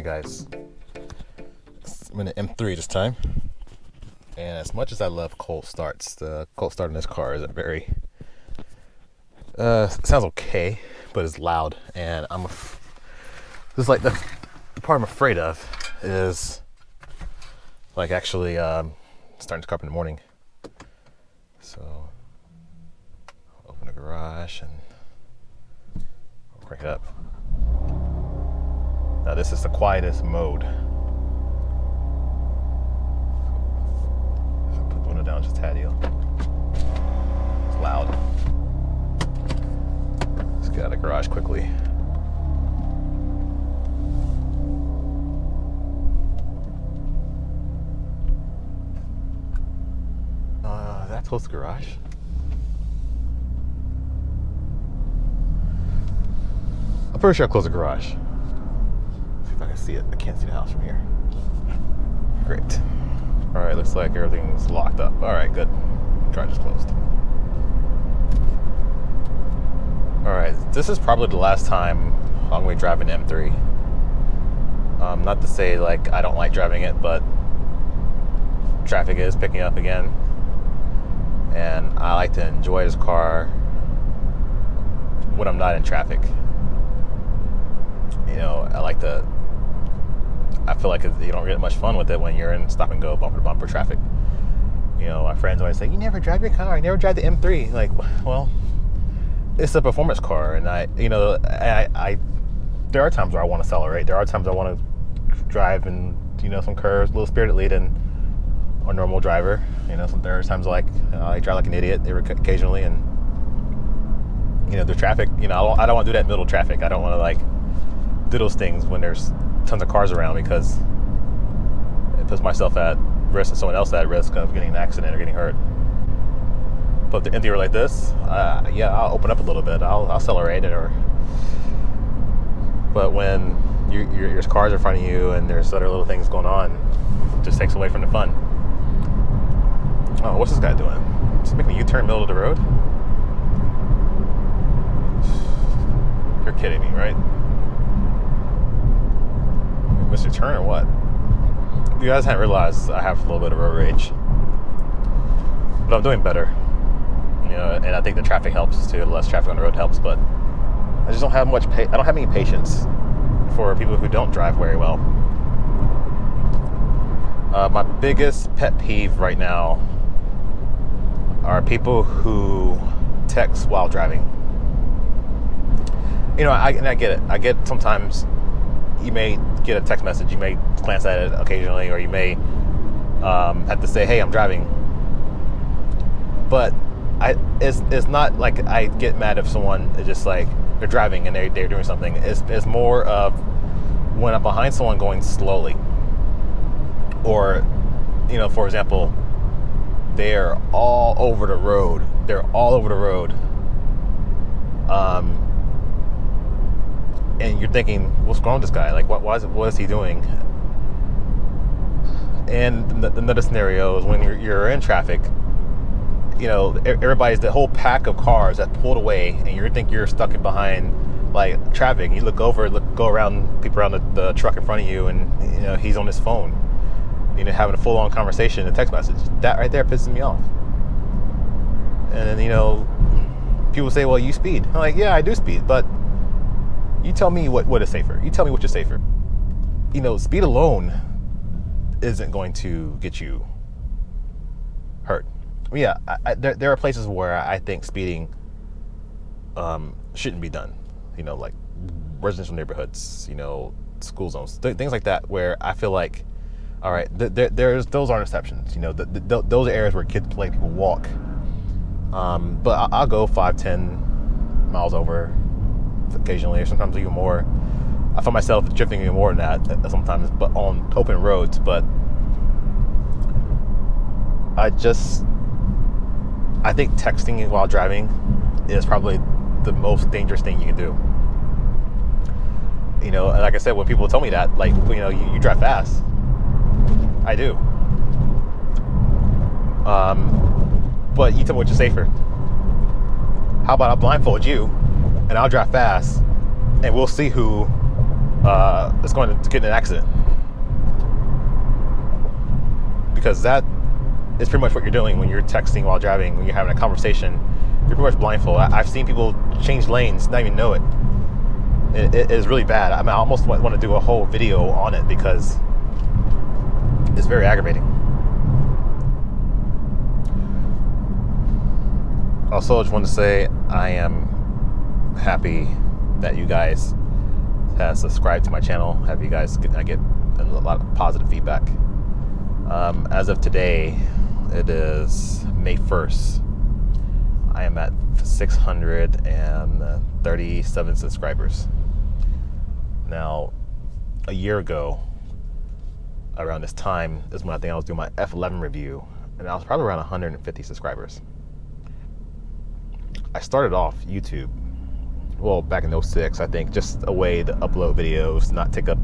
guys, I'm in an M3 this time, and as much as I love cold starts, the cold start in this car is a very sounds okay, but it's loud, and this is like the part I'm afraid of is like actually starting to car up in the morning. So I'll open the garage and I'll crank it up. Now this is the quietest mode. So put the window down just a tad deal. It's loud. Let's get out of the garage quickly. Did I close the garage? I'm pretty sure I closed the garage. If I can see it. I can't see the house from here. Great. Alright, looks like everything's locked up. Alright, good. Garage is closed. Alright, this is probably the last time I'm going to be driving M3. Not to say like I don't like driving it, but traffic is picking up again. And I like to enjoy this car when I'm not in traffic. You know, I feel like you don't get much fun with it when you're in stop and go, bumper to bumper traffic. You know, my friends always say, "You never drive your car, you never drive the M3." Like, well, it's a performance car, and I there are times where I want to accelerate. There are times I want to drive and, you know, some curves, a little spirited leading, a normal driver. You know, there are times I drive like an idiot occasionally, and you know, the traffic. You know, I don't want to do that middle traffic. I don't want to like do those things when there's tons of cars around, because it puts myself at risk and someone else at risk of getting an accident or getting hurt. But the interior like this, yeah, I'll open up a little bit. I'll accelerate it, but when your cars in front of you and there's other little things going on, it just takes away from the fun. Oh, what's this guy doing? Is he making a U-turn middle of the road? You're kidding me, right? Mr. Turn or what? You guys haven't realized I have a little bit of road rage, but I'm doing better. You know, and I think the traffic helps too. Less traffic on the road helps, but I just don't have much. I don't have any patience for people who don't drive very well. My biggest pet peeve right now are people who text while driving. You know, I get it. I get sometimes you may get a text message, you may glance at it occasionally, or you may have to say, "Hey, I'm driving." But it's not like I get mad if someone is just like they're driving and they're doing something. It's more of when I'm behind someone going slowly, or, you know, for example, they're all over the road. And you're thinking, what's wrong with this guy? Like, what is he doing? And another scenario is when you're in traffic. You know, the whole pack of cars that pulled away, and you think you're stuck in behind like traffic. You go around people around the truck in front of you, and you know he's on his phone. You know, having a full-on conversation, a text message. That right there pisses me off. And then, you know, people say, "Well, you speed." I'm like, "Yeah, I do speed, but you tell me what is safer. You tell me which is safer." You know, speed alone isn't going to get you hurt. Yeah, there are places where I think speeding shouldn't be done. You know, like residential neighborhoods, you know, school zones, things like that, where I feel like, all right, those aren't exceptions. You know, those are areas where kids play, people walk. But I'll go 5-10 miles over occasionally, or sometimes even more. I find myself drifting even more than that sometimes, but on open roads. But I think texting while driving is probably the most dangerous thing you can do. You know, and like I said, when people tell me that, like, you know, you drive fast. I do. But you tell me which is safer. How about I blindfold you and I'll drive fast, and we'll see who is going to get in an accident, because that is pretty much what you're doing when you're texting while driving. When you're having a conversation, you're pretty much blindfold. I've seen people change lanes, not even know it. It is really bad. I mean, I almost want to do a whole video on it because it's very aggravating. Also, I just want to say I am happy that you guys have subscribed to my channel. I get a lot of positive feedback. As of today, it is May 1st. I am at 637 subscribers. Now, a year ago, around this time, is when I think I was doing my F11 review, and I was probably around 150 subscribers. I started off YouTube, well, back in 06, I think, just a way to upload videos, not take up,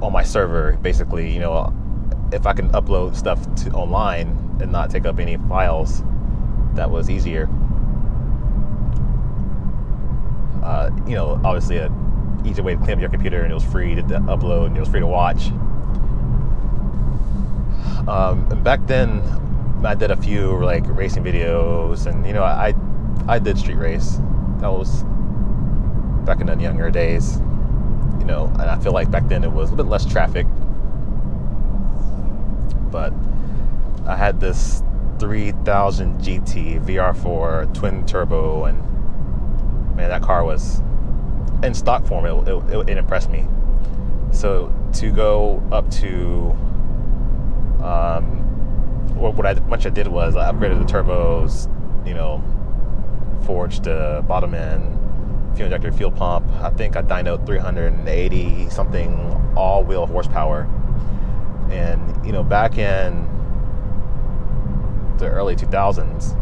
on my server, basically, if I can upload stuff to online and not take up any files, that was easier. Obviously a easy way to clean up your computer, and it was free to upload, and it was free to watch. And back then, I did a few racing videos, and I did street race. That was back in the younger days, and I feel like back then it was a little bit less traffic. But I had this 3000 GT VR4 twin turbo, and man, that car was in stock form. It impressed me. So to go up to what I did was I upgraded the turbos, forged the bottom end, fuel injector, fuel pump. I think I dynoed 380 something all-wheel horsepower. And back in the early 2000s,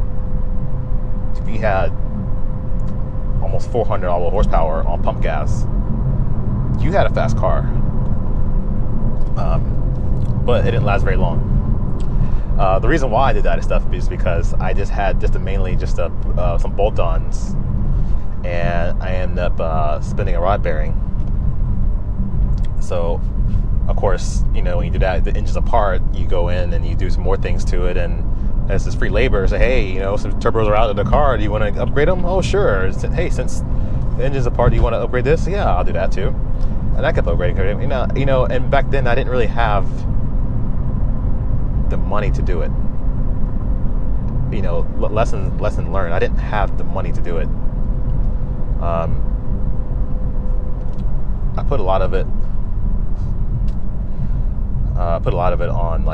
if you had almost 400 all-wheel horsepower on pump gas, you had a fast car. But it didn't last very long. The reason why I did that stuff is because I just had mainly some bolt-ons, and I ended up spinning a rod bearing. So, of course, when you do that, the engine's apart, you go in and you do some more things to it, and as this free labor, say, hey, some turbos are out of the car. Do you want to upgrade them? Oh, sure. Hey, since the engine's apart, do you want to upgrade this? Yeah, I'll do that too. And I kept upgrading. And back then I didn't really have the money to do it. Lesson learned. I didn't have the money to do it. I put a lot of it. On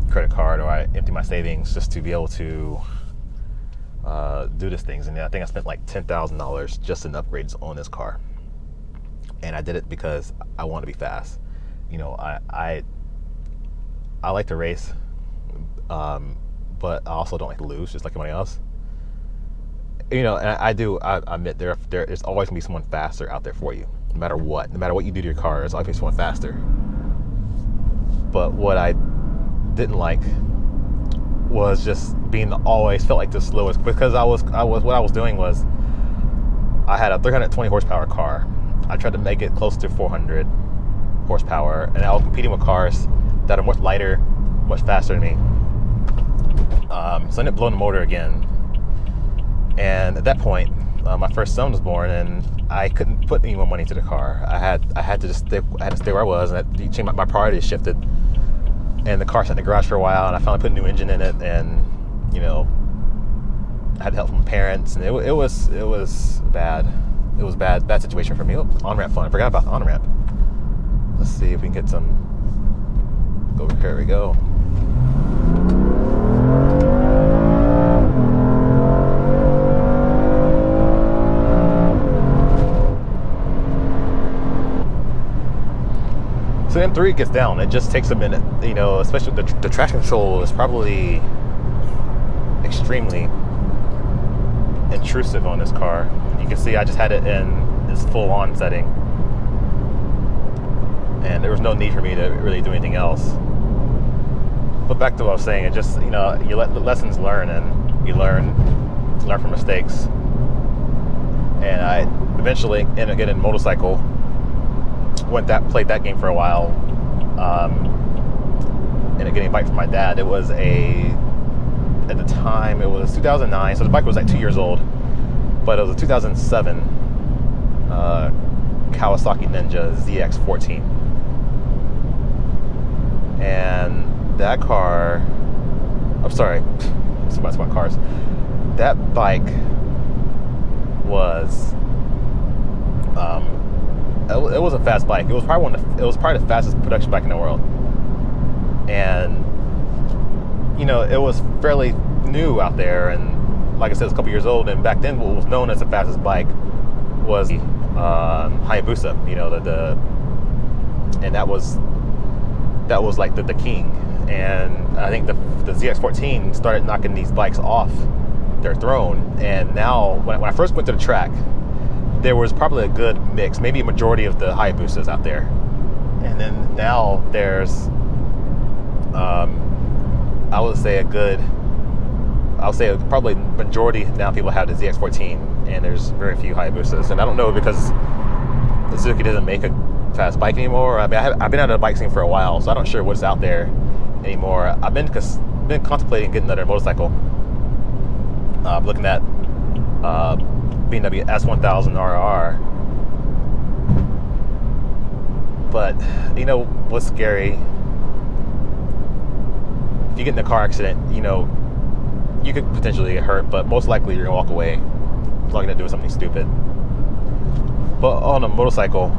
credit card, or I empty my savings just to be able to do these things. And I think I spent like $10,000 just in upgrades on this car. And I did it because I want to be fast. I like to race, but I also don't like to lose, just like everybody else. And I admit there's always gonna be someone faster out there for you, no matter what you do to your car. There's always someone faster. But what I didn't like was just always felt like the slowest, because what I was doing was I had a 320 horsepower car. I tried to make it close to 400 horsepower, and I was competing with cars that are much lighter, much faster than me. So I ended up blowing the motor again. And at that point, my first son was born, and I couldn't put any more money into the car. I had to just stay where I was, and my priorities shifted. And the car sat in the garage for a while, and I finally put a new engine in it, and I had help from my parents, and it was bad. It was bad situation for me. Oh, on-ramp fun. I forgot about the on-ramp. Let's see if we can get some. Here we go. So M3 gets down. It just takes a minute, especially the traction control is probably extremely intrusive on this car. You can see I just had it in this full-on setting, and there was no need for me to really do anything else. But back to what I was saying, it just, you let the lessons learn, and you learn from mistakes. And eventually ended up getting a motorcycle. Played that game for a while. Ended up getting a bike from my dad. At the time it was 2009, so the bike was like 2 years old, but it was a 2007 Kawasaki Ninja ZX14, and that car, I'm sorry, somebody's about cars. That bike was it was a fast bike. It was probably the fastest production bike in the world, and it was fairly new out there, and like I said, it's a couple years old. And back then, what was known as the fastest bike was Hayabusa. And that was like the king. And I think the ZX14 started knocking these bikes off their throne. And now, when I first went to the track, there was probably a good mix, maybe a majority of the Hayabusas out there. And then now there's, I would say probably majority now people have the ZX14, and there's very few Hayabusas. And I don't know, because Suzuki doesn't make a fast bike anymore. I mean, I've been out of the bike scene for a while, so I'm not sure what's out there anymore. I've been contemplating getting another motorcycle. Looking at BMW S1000 RR. But what's scary? If you get in a car accident, you could potentially get hurt, but most likely you're gonna walk away as long as you're not doing something stupid. But on a motorcycle,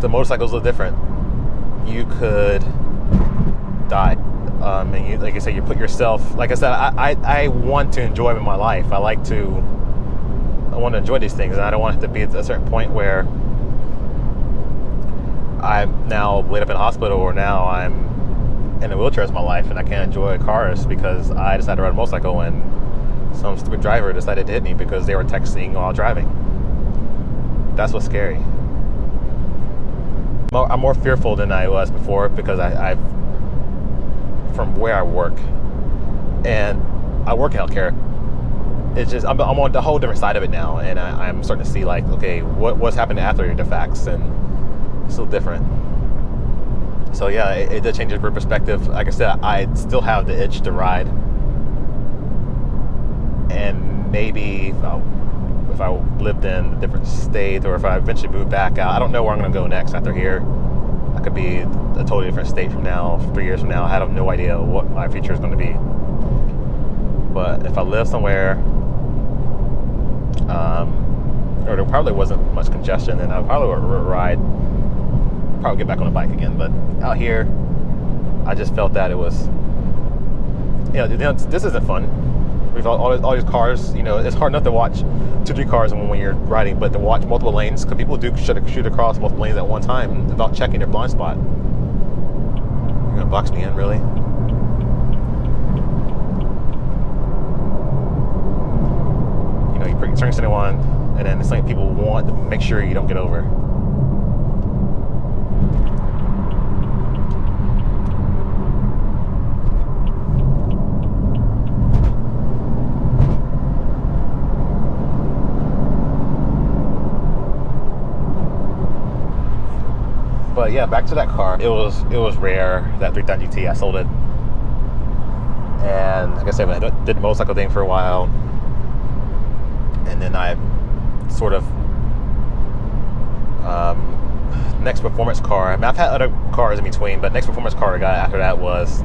the motorcycle's a little different. You could die. And like I said, you put yourself. Like I said, I want to enjoy my life. I want to enjoy these things, and I don't want it to be at a certain point where I'm now laid up in a hospital, or now I'm in a wheelchair as my life, and I can't enjoy cars because I decided to ride a motorcycle and some stupid driver decided to hit me because they were texting while driving. That's what's scary. I'm more fearful than I was before, because I've from where I work, and I work in healthcare. It's just I'm on the whole different side of it now, and I'm starting to see, like, okay, what's happening after the facts, and it's a little different. So yeah, it did change your perspective. Like I said, I still have the itch to ride, and maybe if I lived in a different state, or if I eventually moved back out, I don't know where I'm going to go next after here. I could be a totally different state from now, 3 years from now. I have no idea what my future is going to be. But if I live somewhere, or there probably wasn't much congestion, then I probably would probably get back on a bike again. But out here, I just felt that it was, this isn't fun. We've all these cars. It's hard enough to watch 2-3 cars when you're riding, but to watch multiple lanes, because people do shoot across multiple lanes at one time without checking their blind spot. You're gonna box me in, really? You put your turn signal on, and then it's like people want to make sure you don't get over. But yeah, back to that car. It was rare, that 3000 GT. I sold it, and like I said, I did the motorcycle thing for a while, and then I sort of next performance car. I mean, I've had other cars in between, but next performance car I got after that was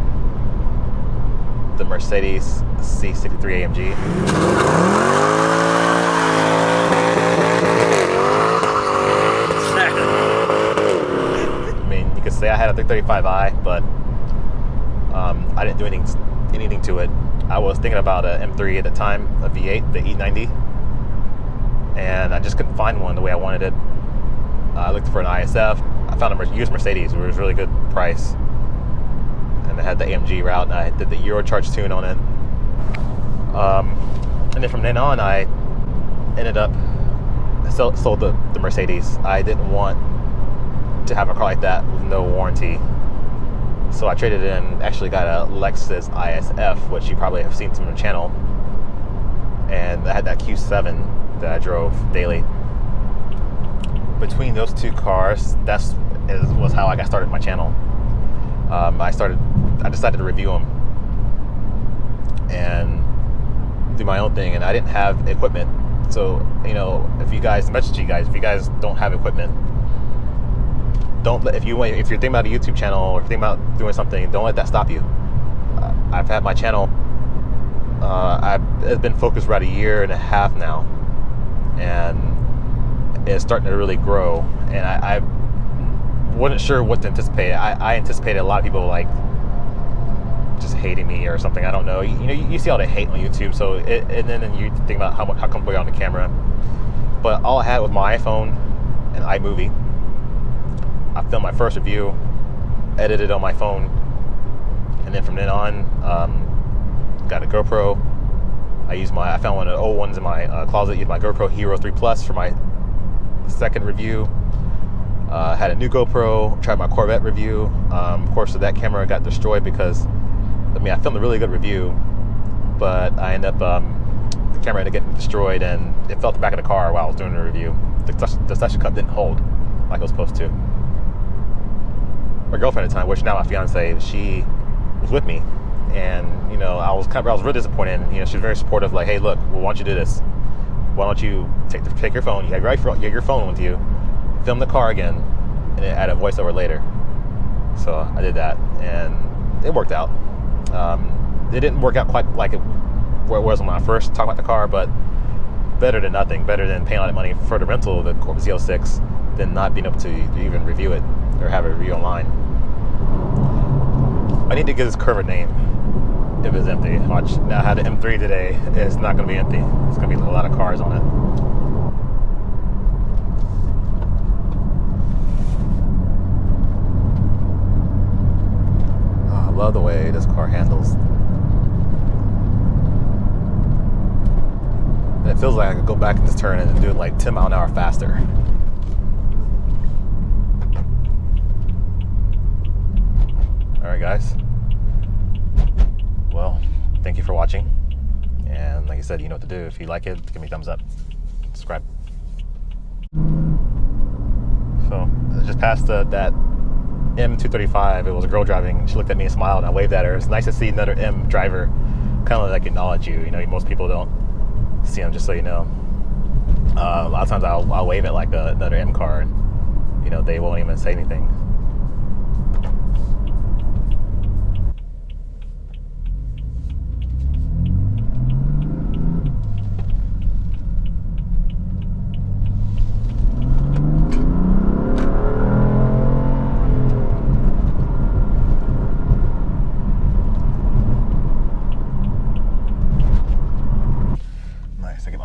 the Mercedes C63 AMG. You could say I had a 335i, but I didn't do anything to it. I was thinking about an M3 at the time, a V8, the E90, and I just couldn't find one the way I wanted it. I looked for an ISF. I found a used Mercedes, which was a really good price, and it had the AMG route, and I did the Eurocharge tune on it. And then from then on, I ended up sold the Mercedes. I didn't want to have a car like that with no warranty, So I traded in, actually got a Lexus ISF, which you probably have seen from the channel. And I had that Q7 that I drove daily. Between those two cars, was how I got started my channel. I decided to review them and do my own thing, and I didn't have equipment. So, if you guys don't have equipment, if you're thinking about a YouTube channel or if you're thinking about doing something, don't let that stop you. I've had my channel, it's been focused for about 1.5 years now, and it's starting to really grow. And I wasn't sure what to anticipate. I anticipated a lot of people like just hating me or something. I don't know. You see all the hate on YouTube, so and then you think about how comfortable you're on the camera. But all I had was my iPhone and iMovie. I filmed my first review, edited on my phone, and then from then on, got a GoPro. I found one of the old ones in my closet. Used my GoPro Hero 3 Plus for my second review. Had a new GoPro. Tried my Corvette review. Of course, that camera got destroyed because I filmed a really good review, but I ended up the camera ended up getting destroyed, and it fell to the back of the car while I was doing the review. The suction cup didn't hold like it was supposed to. My girlfriend at the time, which now my fiance, she was with me, and I was really disappointed. And, she was very supportive. Like, hey, look, why don't you do this? Why don't you take your phone? You have your phone with you. Film the car again, and then add a voiceover later. So I did that, and it worked out. It didn't work out quite like it was when I first talked about the car, but better than nothing. Better than paying all that money for the rental of the Z06 than not being able to even review it or have a review online. I need to give this curve a name if it's empty. Watch, now I had the M3 today. It's not going to be empty. It's going to be a lot of cars on it. Oh, I love the way this car handles. And it feels like I could go back in this turn and do it like 10 miles an hour faster. Alright guys, well, thank you for watching, and like I said, you know what to do. If you like it, give me a thumbs up, subscribe. So, I just passed that M235, it was a girl driving. She looked at me and smiled, and I waved at her. It's nice to see another M driver kind of like acknowledge you. Most people don't see them, just so you know. A lot of times I'll wave at like another M car, and they won't even say anything.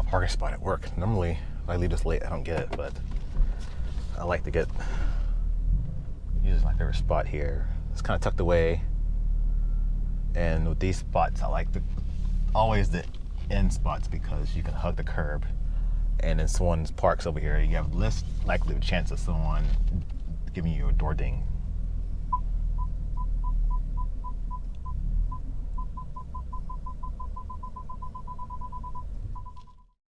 Parking spot at work. Normally, if I leave this late, I don't get it, but I like to get, usually my favorite spot here. It's kind of tucked away, and with these spots, I like always the end spots because you can hug the curb, and then someone parks over here, you have less likely chance of someone giving you a door ding.